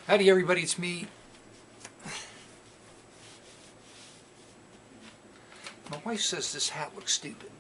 Howdy everybody, it's me. My wife says this hat looks stupid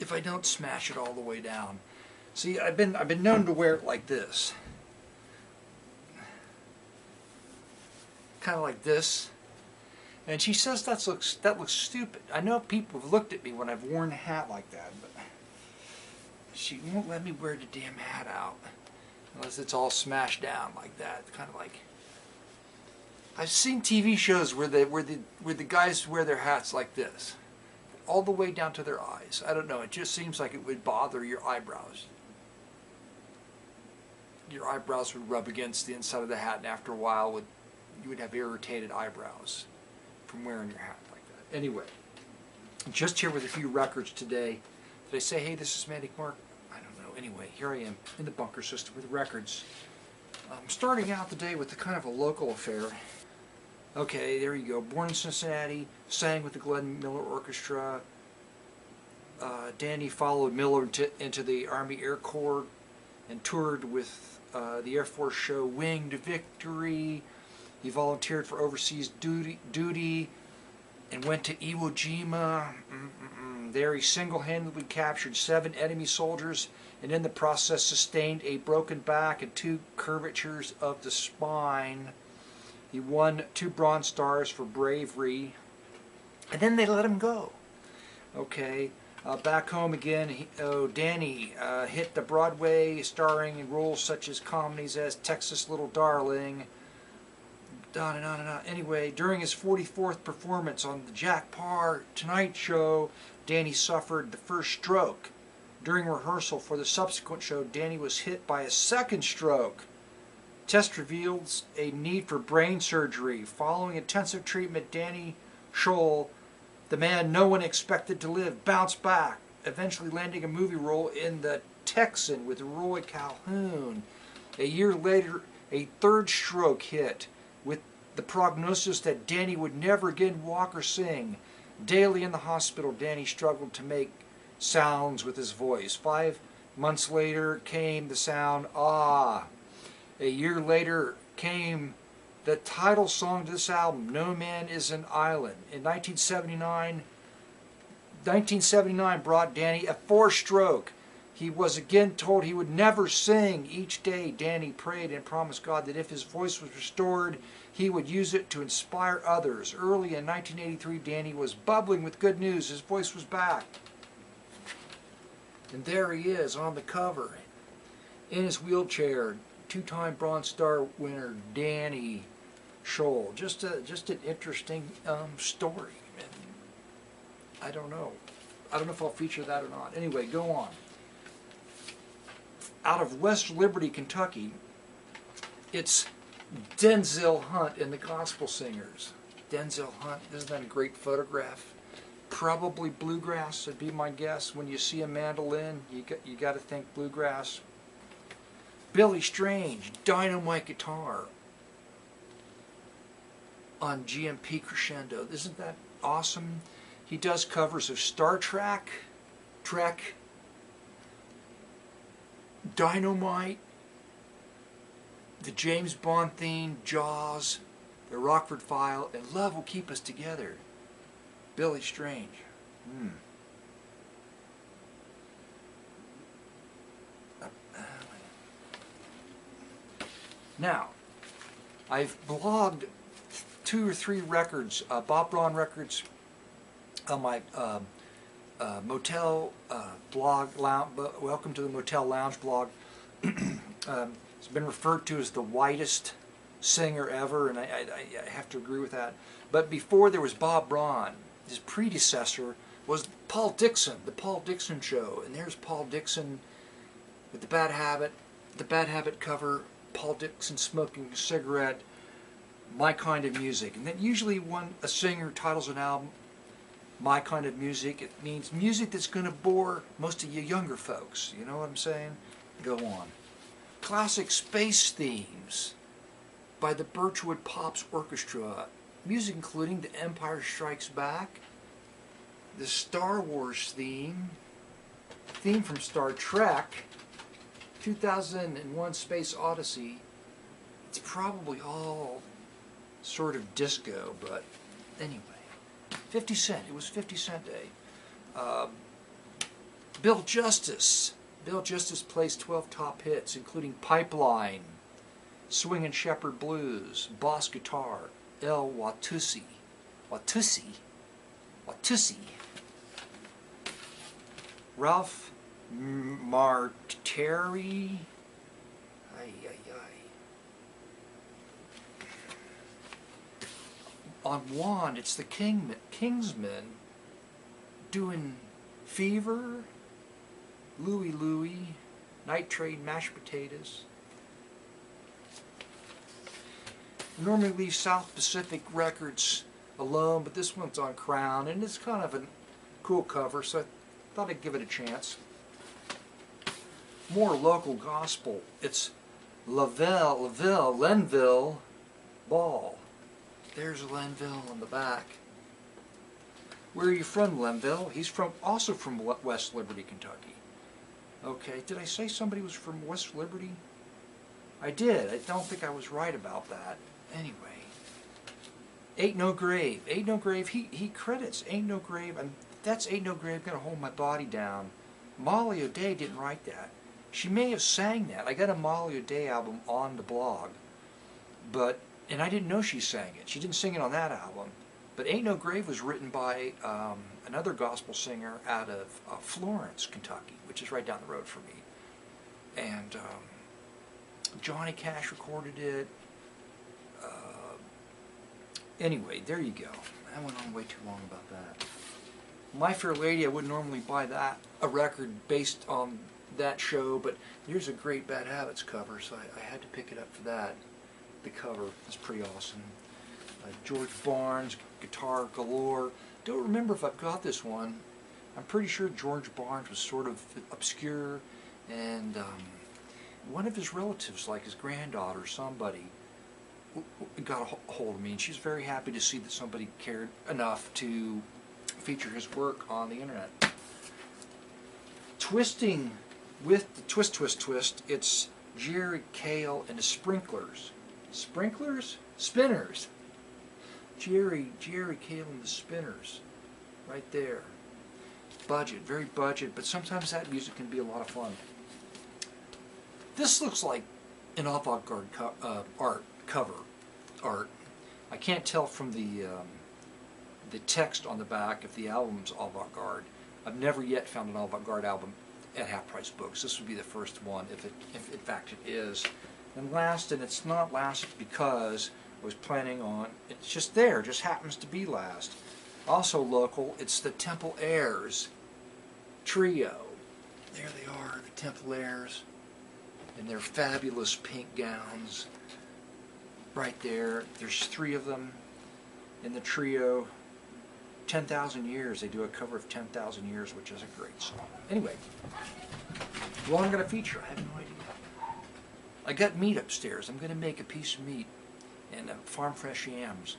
if I don't smash it all the way down. See, I've been known to wear it like this. Kind of like this. And she says that looks stupid. I know people have looked at me when I've worn a hat like that, but she won't let me wear the damn hat out unless it's all smashed down like that. Kind of like, I've seen TV shows where the guys wear their hats like this, all the way down to their eyes. I don't know. It just seems like it would bother your eyebrows. Your eyebrows would rub against the inside of the hat, and after a while, you would have irritated eyebrows from wearing your hat like that. Anyway, I'm just here with a few records today. Did I say, hey, this is Manic Mark? I don't know. Anyway, here I am in the bunker system with records. I'm starting out the day with a kind of a local affair. Okay, there you go. Born in Cincinnati, sang with the Glenn Miller Orchestra. Danny followed Miller into the Army Air Corps and toured with the Air Force show Winged Victory. He volunteered for overseas duty and went to Iwo Jima. There he single-handedly captured 7 enemy soldiers and in the process sustained a broken back and 2 curvatures of the spine. He won 2 Bronze Stars for bravery, and then they let him go. Okay, back home again, Danny hit the Broadway, starring in roles such as comedies as Texas Little Darling, on and on and on. Anyway, during his 44th performance on the Jack Paar Tonight Show, Danny suffered the first stroke. During rehearsal for the subsequent show, Danny was hit by a second stroke. Test reveals a need for brain surgery. Following intensive treatment, Danny Scholl, the man no one expected to live, bounced back, eventually landing a movie role in The Texan with Roy Calhoun. A year later, a third stroke hit, with the prognosis that Danny would never again walk or sing. Daily in the hospital, Danny struggled to make sounds with his voice. 5 months later came the sound, ah. A year later came the title song to this album, No Man is an Island. In 1979 brought Danny a 4th stroke. He was again told he would never sing. Each day Danny prayed and promised God that if his voice was restored, he would use it to inspire others. Early in 1983, Danny was bubbling with good news. His voice was back. And there he is on the cover, in his wheelchair. 2-time Bronze Star winner Danny Scholl. Just an interesting story. And I don't know if I'll feature that or not. Anyway, go on. Out of West Liberty, Kentucky, it's Denzel Hunt and the Gospel Singers. Denzel Hunt, isn't that a great photograph? Probably bluegrass would be my guess. When you see a mandolin, you got to think bluegrass. Billy Strange, dynamite guitar on GMP Crescendo. Isn't that awesome? He does covers of Star Trek, Dynamite, the James Bond theme, Jaws, the Rockford File, and Love Will Keep Us Together. Billy Strange. Now, I've blogged 2 or 3 records, Bob Braun records, on my motel blog, Welcome to the Motel Lounge blog. It's been referred to as the whitest singer ever, and I have to agree with that. But before there was Bob Braun, his predecessor was Paul Dixon, the Paul Dixon Show. And there's Paul Dixon with the Bad Habit cover, Paul Dixon smoking a cigarette, My Kind of Music. And then usually when a singer titles an album My Kind of Music, it means music that's going to bore most of you younger folks. You know what I'm saying? Go on. Classic space themes by the Birchwood Pops Orchestra. Music including The Empire Strikes Back, the Star Wars theme from Star Trek, 2001 Space Odyssey, It's probably all sort of disco, but anyway. 50 Cent. It was 50 Cent Day. Bill Justice. Bill Justice plays 12 top hits, including Pipeline, Swingin' Shepherd Blues, Boss Guitar, El Watusi. Watusi. Ralph Marteri. On Wand, it's the Kingsmen doing Fever, Louie Louie, Night Train, Mashed Potatoes. I normally leave South Pacific Records alone, but this one's on Crown, and it's kind of a cool cover, so I thought I'd give it a chance. More local gospel. It's Lenville Ball. There's Lenville on the back. Where are you from, Lenville? He's also from West Liberty, Kentucky. Okay, did I say somebody was from West Liberty? I did. I don't think I was right about that. Anyway. Ain't No Grave. Ain't No Grave, he credits Ain't No Grave, and that's Ain't No Grave Gonna Hold My Body Down. Molly O'Day didn't write that. She may have sang that. I got a Molly O'Day album on the blog, and I didn't know she sang it. She didn't sing it on that album. But Ain't No Grave was written by another gospel singer out of Florence, Kentucky, which is right down the road from me. And Johnny Cash recorded it. Anyway, there you go. I went on way too long about that. My Fair Lady, I wouldn't normally buy a record based on that show, but here's a great Bad Habits cover, so I had to pick it up for that. The cover is pretty awesome. George Barnes, Guitar Galore. Don't remember if I've got this one. I'm pretty sure George Barnes was sort of obscure, and one of his relatives, like his granddaughter, somebody, got a hold of me, and she's very happy to see that somebody cared enough to feature his work on the internet. Twisting with the Twist, it's Jerry Cale and the Sprinklers. Sprinklers? Spinners. Jerry Cale and the Spinners. Right there. Budget, very budget, but sometimes that music can be a lot of fun. This looks like an avant-garde cover art. I can't tell from the text on the back if the album's avant-garde. I've never yet found an avant-garde album at half-price books. This would be the first one, if in fact it is. And last, and it's not last because I was planning on, it's just there, just happens to be last. Also local, it's the Temple Airs Trio. There they are, the Temple Airs, in their fabulous pink gowns. Right there, there's 3 of them in the trio. 10,000 Years, they do a cover of 10,000 Years, which is a great song. Anyway, what I'm going to feature, I have no idea. I got meat upstairs. I'm going to make a piece of meat and farm fresh yams.